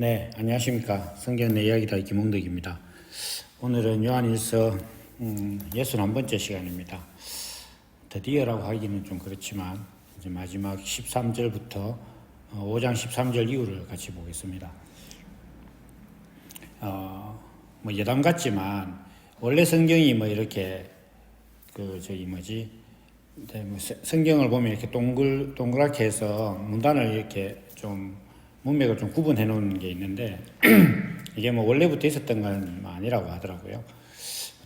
네, 안녕하십니까. 성경 내 이야기다 김홍덕입니다. 오늘은 요한일서 61번째 시간입니다. 드디어라고 하기는 좀 그렇지만 이제 마지막 13절부터 5장 13절 이후를 같이 보겠습니다. 뭐 예담 같지만 원래 성경이 뭐 이렇게 성경을 보면 이렇게 동그랗게 해서 문단을 이렇게 좀 문맥을 좀 구분해 놓은 게 있는데 이게 뭐 원래부터 있었던 건 아니라고 하더라고요.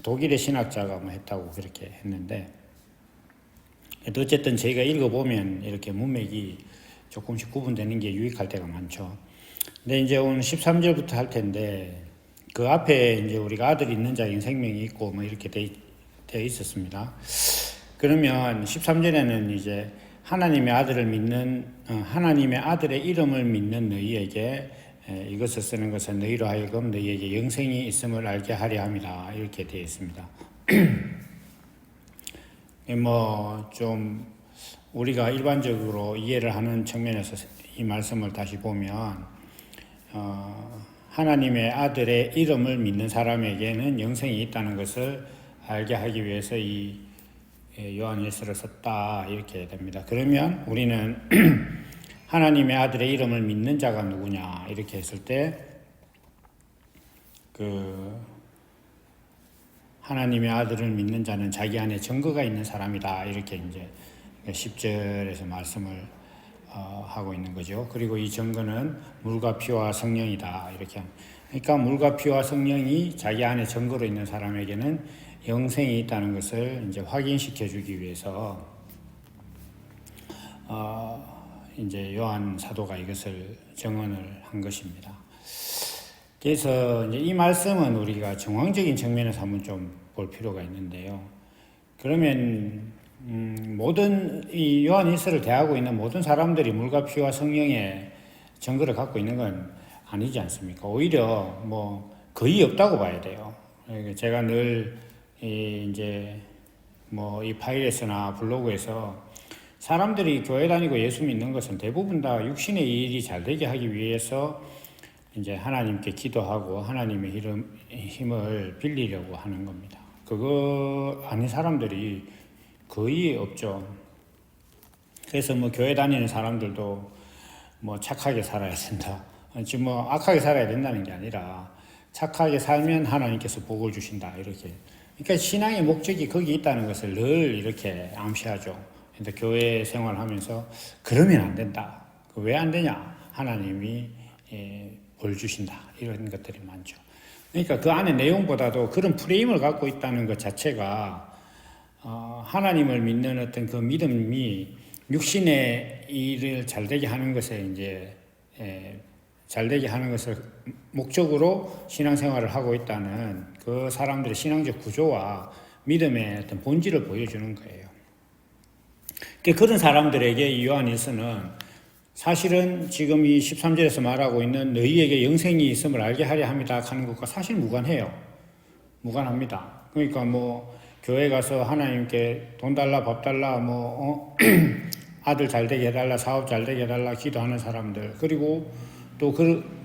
독일의 신학자가 뭐 했다고 그렇게 했는데, 어쨌든 저희가 읽어보면 이렇게 문맥이 조금씩 구분되는 게 유익할 때가 많죠. 근데 이제 오늘 13절부터 할 텐데, 그 앞에 이제 우리가 아들이 있는 자에게 생명이 있고 뭐 이렇게 되어 있었습니다. 그러면 13절에는 이제 하나님의 아들의 이름을 믿는 너희에게 이것을 쓰는 것은 너희로 하여금 너희에게 영생이 있음을 알게 하려 함이라, 이렇게 되어 있습니다. 뭐 좀 우리가 일반적으로 이해를 하는 측면에서 이 말씀을 다시 보면, 하나님의 아들의 이름을 믿는 사람에게는 영생이 있다는 것을 알게 하기 위해서 이 요한일서를 썼다, 이렇게 됩니다. 그러면 우리는 하나님의 아들의 이름을 믿는 자가 누구냐 이렇게 했을 때, 하나님의 아들을 믿는 자는 자기 안에 증거가 있는 사람이다, 이렇게 이제 10절에서 말씀을 하고 있는 거죠. 그리고 이 증거는 물과 피와 성령이다, 이렇게. 그러니까 물과 피와 성령이 자기 안에 증거로 있는 사람에게는 영생이 있다는 것을 이제 확인시켜 주기 위해서 이제 요한 사도가 이것을 증언을 한 것입니다. 그래서 이제 이 말씀은 우리가 정황적인 측면에서 한번 좀 볼 필요가 있는데요. 그러면 모든 이 요한일서를 대하고 있는 모든 사람들이 물과 피와 성령의 증거를 갖고 있는 건 아니지 않습니까? 오히려 뭐 거의 없다고 봐야 돼요. 제가 늘 이제 뭐 이 파일에서나 블로그에서 사람들이 교회 다니고 예수 믿는 것은 대부분 다 육신의 일이 잘 되게 하기 위해서 이제 하나님께 기도하고 하나님의 힘을 빌리려고 하는 겁니다. 그거 아닌 사람들이 거의 없죠. 그래서 뭐 교회 다니는 사람들도 뭐 착하게 살아야 된다, 지금 뭐 악하게 살아야 된다는 게 아니라 착하게 살면 하나님께서 복을 주신다, 이렇게. 그러니까 신앙의 목적이 거기 있다는 것을 늘 이렇게 암시하죠. 근데 교회 생활하면서 그러면 안 된다. 왜 안 되냐? 하나님이 벌 주신다, 이런 것들이 많죠. 그러니까 그 안에 내용보다도 그런 프레임을 갖고 있다는 것 자체가 하나님을 믿는 어떤 그 믿음이 육신의 일을 잘되게 하는 것에 이제 잘되게 하는 것을 목적으로 신앙생활을 하고 있다는 그 사람들의 신앙적 구조와 믿음의 어떤 본질을 보여주는 거예요. 그런 사람들에게 이 요한일서는 사실은 지금 이 13절에서 말하고 있는 너희에게 영생이 있음을 알게 하려 합니다 하는 것과 사실 무관해요. 무관합니다. 그러니까 뭐 교회 가서 하나님께 돈 달라, 밥 달라, 아들 잘 되게 해달라, 사업 잘 되게 해달라 기도하는 사람들, 그리고 또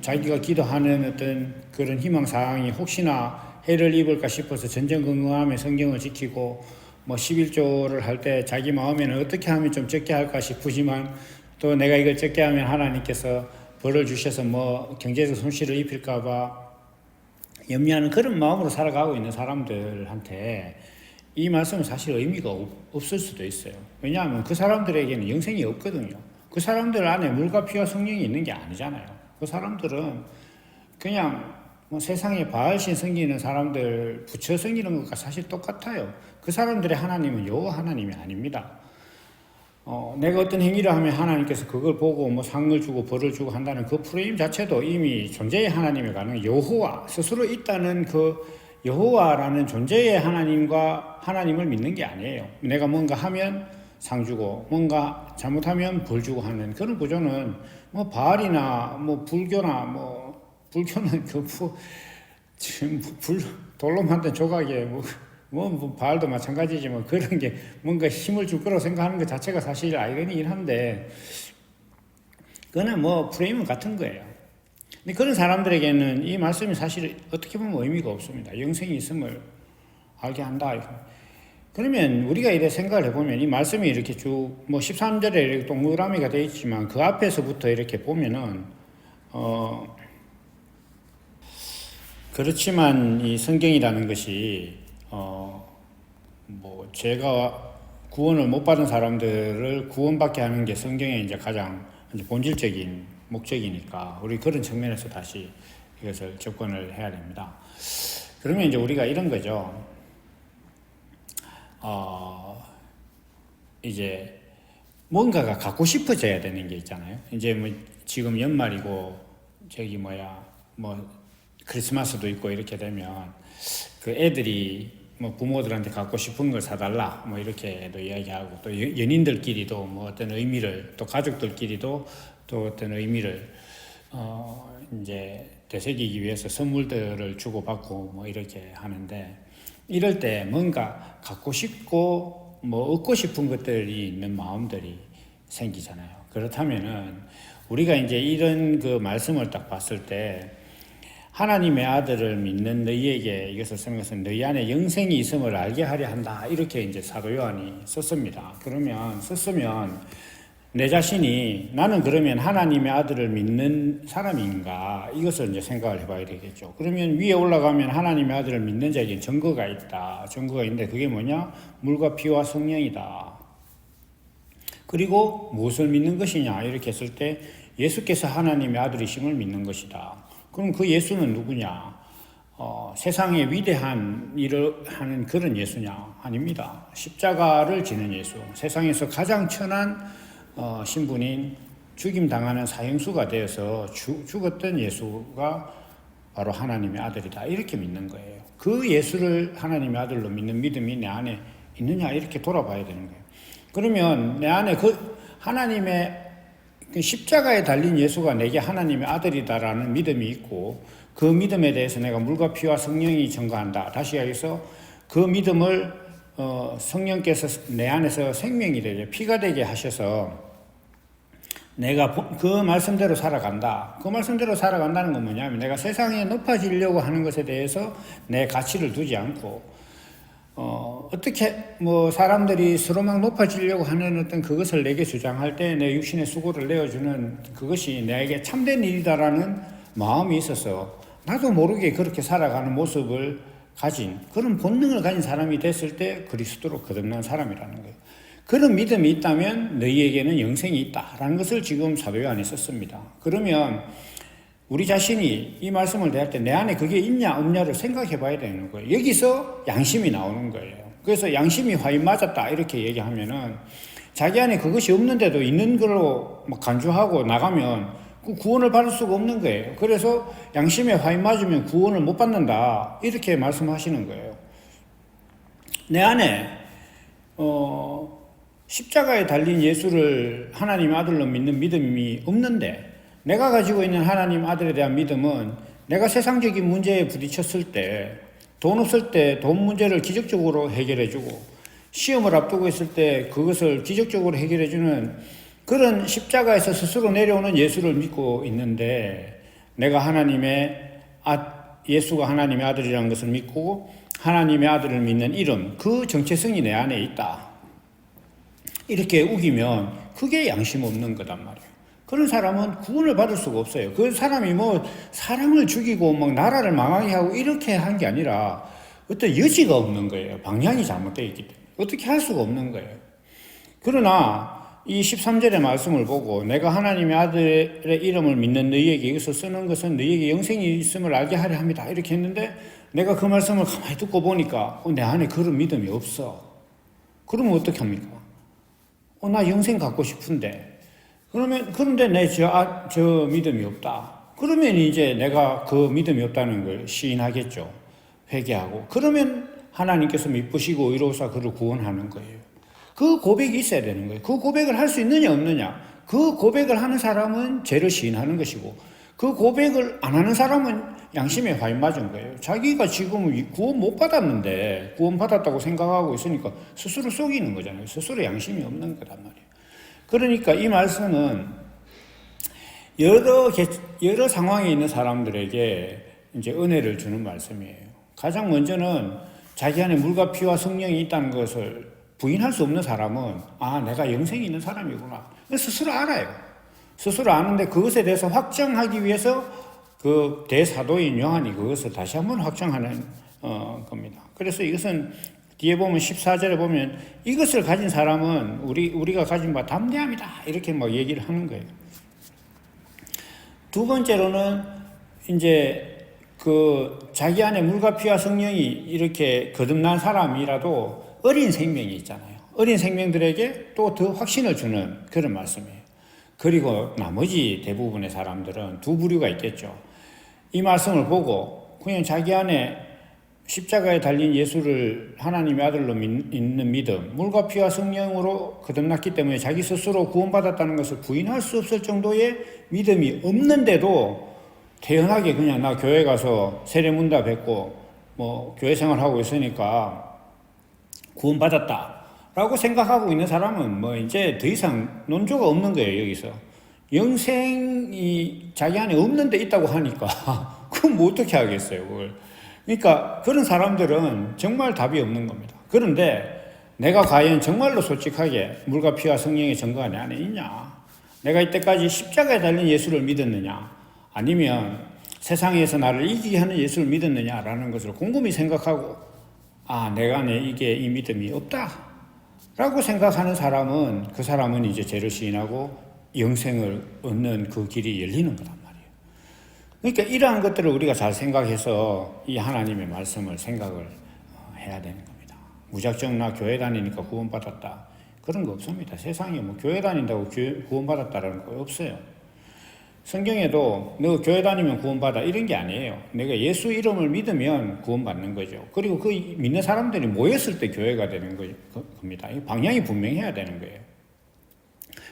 자기가 기도하는 어떤 그런 희망사항이 혹시나 해를 입을까 싶어서 전전긍긍하며 성경을 지키고 뭐 11조를 할 때 자기 마음에는 어떻게 하면 좀 적게 할까 싶으지만 또 내가 이걸 적게 하면 하나님께서 벌을 주셔서 뭐 경제적 손실을 입힐까봐 염려하는 그런 마음으로 살아가고 있는 사람들한테 이 말씀은 사실 의미가 없을 수도 있어요. 왜냐하면 그 사람들에게는 영생이 없거든요. 그 사람들 안에 물과 피와 성령이 있는 게 아니잖아요. 그 사람들은 그냥 뭐 세상에 바알신 섬기는 사람들 부처 섬기는 것과 사실 똑같아요. 그 사람들의 하나님은 여호와 하나님이 아닙니다. 내가 어떤 행위를 하면 하나님께서 그걸 보고 뭐 상을 주고 벌을 주고 한다는 그 프레임 자체도 이미 존재의 하나님에 가는 여호와, 스스로 있다는 그 여호와라는 존재의 하나님을 믿는 게 아니에요. 내가 뭔가 하면 상 주고 뭔가 잘못하면 벌 주고 하는 그런 구조는 뭐 바알이나 뭐 불교는 지금 돌로 만든 조각에 바알도 마찬가지지만 그런 게 뭔가 힘을 줄 거라고 생각하는 것 자체가 사실 아이러니긴 한데, 그거는 뭐 프레임은 같은 거예요. 근데 그런 사람들에게는 이 말씀이 사실 어떻게 보면 의미가 없습니다. 영생이 있음을 알게 한다. 그러면 우리가 이래 생각을 해보면 이 말씀이 이렇게 쭉 뭐 13절에 이렇게 동그라미가 되어 있지만 그 앞에서부터 이렇게 보면은 그렇지만 이 성경이라는 것이 뭐 제가 구원을 못 받은 사람들을 구원받게 하는 게 성경의 이제 가장 이제 본질적인 목적이니까 우리 그런 측면에서 다시 이것을 접근을 해야 됩니다. 그러면 이제 우리가 이런 거죠. 이제 뭔가가 갖고 싶어져야 되는 게 있잖아요. 이제 뭐 지금 연말이고 뭐 크리스마스도 있고 이렇게 되면 그 애들이 뭐 부모들한테 갖고 싶은 걸 사달라 뭐 이렇게도 이야기하고 또 연인들끼리도 뭐 어떤 의미를 또 가족들끼리도 또 어떤 의미를 이제 되새기기 위해서 선물들을 주고받고 뭐 이렇게 하는데 이럴 때 뭔가 갖고 싶고 뭐 얻고 싶은 것들이 있는 마음들이 생기잖아요. 그렇다면은 우리가 이제 이런 그 말씀을 딱 봤을 때 하나님의 아들을 믿는 너희에게 이것을 쓴 것은 너희 안에 영생이 있음을 알게 하려 한다. 이렇게 이제 사도 요한이 썼습니다. 썼으면 내 자신이 나는 그러면 하나님의 아들을 믿는 사람인가 이것을 이제 생각을 해봐야 되겠죠. 그러면 위에 올라가면 하나님의 아들을 믿는 자에게 증거가 있다. 증거가 있는데 그게 뭐냐? 물과 피와 성령이다. 그리고 무엇을 믿는 것이냐 이렇게 했을 때 예수께서 하나님의 아들이심을 믿는 것이다. 그럼 그 예수는 누구냐? 세상에 위대한 일을 하는 그런 예수냐? 아닙니다. 십자가를 지는 예수. 세상에서 가장 천한 신분인 죽임당하는 사형수가 되어서 죽었던 예수가 바로 하나님의 아들이다. 이렇게 믿는 거예요. 그 예수를 하나님의 아들로 믿는 믿음이 내 안에 있느냐 이렇게 돌아봐야 되는 거예요. 그러면 내 안에 그 하나님의 십자가에 달린 예수가 내게 하나님의 아들이다라는 믿음이 있고 그 믿음에 대해서 내가 물과 피와 성령이 증거한다. 다시 여기서 그 믿음을 성령께서 내 안에서 생명이 되게 피가 되게 하셔서 내가 그 말씀대로 살아간다. 그 말씀대로 살아간다는 건 뭐냐면 내가 세상에 높아지려고 하는 것에 대해서 내 가치를 두지 않고 어떻게 뭐 사람들이 서로 막 높아지려고 하는 어떤 그것을 내게 주장할 때 내 육신의 수고를 내어주는 그것이 내게 참된 일이다라는 마음이 있어서 나도 모르게 그렇게 살아가는 모습을 가진 그런 본능을 가진 사람이 됐을 때 그리스도로 거듭난 사람이라는 거예요. 그런 믿음이 있다면 너희에게는 영생이 있다라는 것을 지금 사도 요한이 썼습니다. 그러면 우리 자신이 이 말씀을 대할 때 내 안에 그게 있냐 없냐를 생각해 봐야 되는 거예요. 여기서 양심이 나오는 거예요. 그래서 양심이 화인 맞았다 이렇게 얘기하면은 자기 안에 그것이 없는데도 있는 걸로 막 간주하고 나가면 그 구원을 받을 수가 없는 거예요. 그래서 양심에 화인 맞으면 구원을 못 받는다 이렇게 말씀하시는 거예요. 내 안에 십자가에 달린 예수를 하나님 아들로 믿는 믿음이 없는데 내가 가지고 있는 하나님 아들에 대한 믿음은 내가 세상적인 문제에 부딪혔을 때 돈 없을 때 돈 문제를 기적적으로 해결해주고 시험을 앞두고 있을 때 그것을 기적적으로 해결해주는 그런 십자가에서 스스로 내려오는 예수를 믿고 있는데 내가 예수가 하나님의 아들이라는 것을 믿고 하나님의 아들을 믿는 이름 그 정체성이 내 안에 있다. 이렇게 우기면 그게 양심 없는 거단 말이에요. 그런 사람은 구원을 받을 수가 없어요. 그 사람이 뭐 사람을 죽이고 막 나라를 망하게 하고 이렇게 한 게 아니라 어떤 여지가 없는 거예요. 방향이 잘못되어 있기 때문에. 어떻게 할 수가 없는 거예요. 그러나 이 13절의 말씀을 보고 내가 하나님의 아들의 이름을 믿는 너희에게 이것을 쓰는 것은 너희에게 영생이 있음을 알게 하려 합니다. 이렇게 했는데 내가 그 말씀을 가만히 듣고 보니까 내 안에 그런 믿음이 없어. 그러면 어떻게 합니까? 나 영생 갖고 싶은데 그런데 저 믿음이 없다. 그러면 이제 내가 그 믿음이 없다는 걸 시인하겠죠. 회개하고. 그러면 하나님께서 미쁘시고 의로우사 그를 구원하는 거예요. 그 고백이 있어야 되는 거예요. 그 고백을 할 수 있느냐 없느냐. 그 고백을 하는 사람은 죄를 시인하는 것이고 그 고백을 안 하는 사람은 양심에 화인 맞은 거예요. 자기가 지금 구원 못 받았는데 구원 받았다고 생각하고 있으니까 스스로 속이는 거잖아요. 스스로 양심이 없는 거란 말이에요. 그러니까 이 말씀은 여러 상황에 있는 사람들에게 이제 은혜를 주는 말씀이에요. 가장 먼저는 자기 안에 물과 피와 성령이 있다는 것을 부인할 수 없는 사람은 내가 영생이 있는 사람이구나. 스스로 알아요. 스스로 아는데 그것에 대해서 확정하기 위해서 그 대사도인 요한이 그것을 다시 한번 확정하는 겁니다. 그래서 이것은 뒤에 보면 14절에 보면 이것을 가진 사람은 우리가 가진 바 담대함이다. 이렇게 막 얘기를 하는 거예요. 두 번째로는 이제 자기 안에 물과 피와 성령이 이렇게 거듭난 사람이라도 어린 생명이 있잖아요. 어린 생명들에게 또 더 확신을 주는 그런 말씀이에요. 그리고 나머지 대부분의 사람들은 두 부류가 있겠죠. 이 말씀을 보고 그냥 자기 안에 십자가에 달린 예수를 하나님의 아들로 믿는 믿음, 물과 피와 성령으로 거듭났기 때문에 자기 스스로 구원받았다는 것을 부인할 수 없을 정도의 믿음이 없는데도 태연하게 그냥 나 교회 가서 세례문답 했고 교회 생활하고 있으니까 구원받았다라고 생각하고 있는 사람은 이제 더 이상 논조가 없는 거예요. 여기서 영생이 자기 안에 없는데 있다고 하니까 그럼 뭐 어떻게 하겠어요, 그걸. 그러니까 그런 사람들은 정말 답이 없는 겁니다. 그런데 내가 과연 정말로 솔직하게 물과 피와 성령의 증거가 내 안에 있냐? 내가 이때까지 십자가에 달린 예수를 믿었느냐? 아니면 세상에서 나를 이기게 하는 예수를 믿었느냐라는 것을 곰곰이 생각하고 내가 안에 이 믿음이 없다 라고 생각하는 사람은 그 사람은 이제 죄를 시인하고 영생을 얻는 그 길이 열리는 거란 말이에요. 그러니까 이러한 것들을 우리가 잘 생각해서 이 하나님의 말씀을 생각을 해야 되는 겁니다. 무작정 나 교회 다니니까 구원받았다 그런 거 없습니다. 세상에 교회 다닌다고 구원받았다라는 거 없어요. 성경에도 너 교회 다니면 구원받아 이런 게 아니에요. 내가 예수 이름을 믿으면 구원받는 거죠. 그리고 그 믿는 사람들이 모였을 때 교회가 되는 겁니다. 방향이 분명해야 되는 거예요.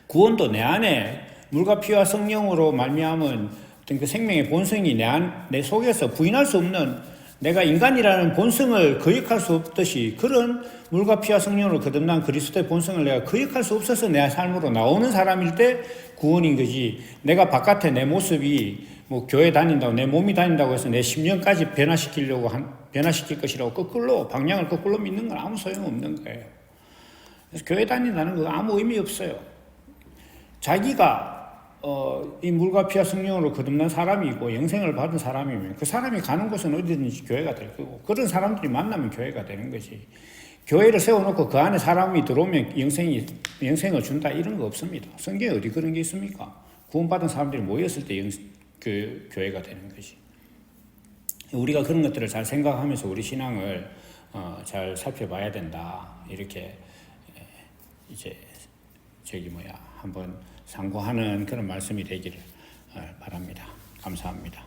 구원도 내 안에 물과 피와 성령으로 말미암은 어떤 그 생명의 본성이 내 속에서 부인할 수 없는 내가 인간이라는 본성을 거역할 수 없듯이 그런 물과 피와 성령으로 거듭난 그리스도의 본성을 내가 거역할 수 없어서 내 삶으로 나오는 사람일 때 구원인 거지. 내가 바깥에 내 모습이 교회 다닌다고 내 몸이 다닌다고 해서 내 심령까지 변화시킬 것이라고 방향을 거꾸로 믿는 건 아무 소용없는 거예요. 그래서 교회 다닌다는 거 아무 의미 없어요. 자기가 이 물과 피와 성령으로 거듭난 사람이고 영생을 받은 사람이면 그 사람이 가는 곳은 어디든지 교회가 될 거고 그런 사람들이 만나면 교회가 되는 거지. 교회를 세워놓고 그 안에 사람이 들어오면 영생을 준다 이런 거 없습니다. 성경에 어디 그런 게 있습니까? 구원받은 사람들이 모였을 때 그 교회가 되는 거지. 우리가 그런 것들을 잘 생각하면서 우리 신앙을 잘 살펴봐야 된다. 이렇게 이제 한번 상고하는 그런 말씀이 되기를 바랍니다. 감사합니다.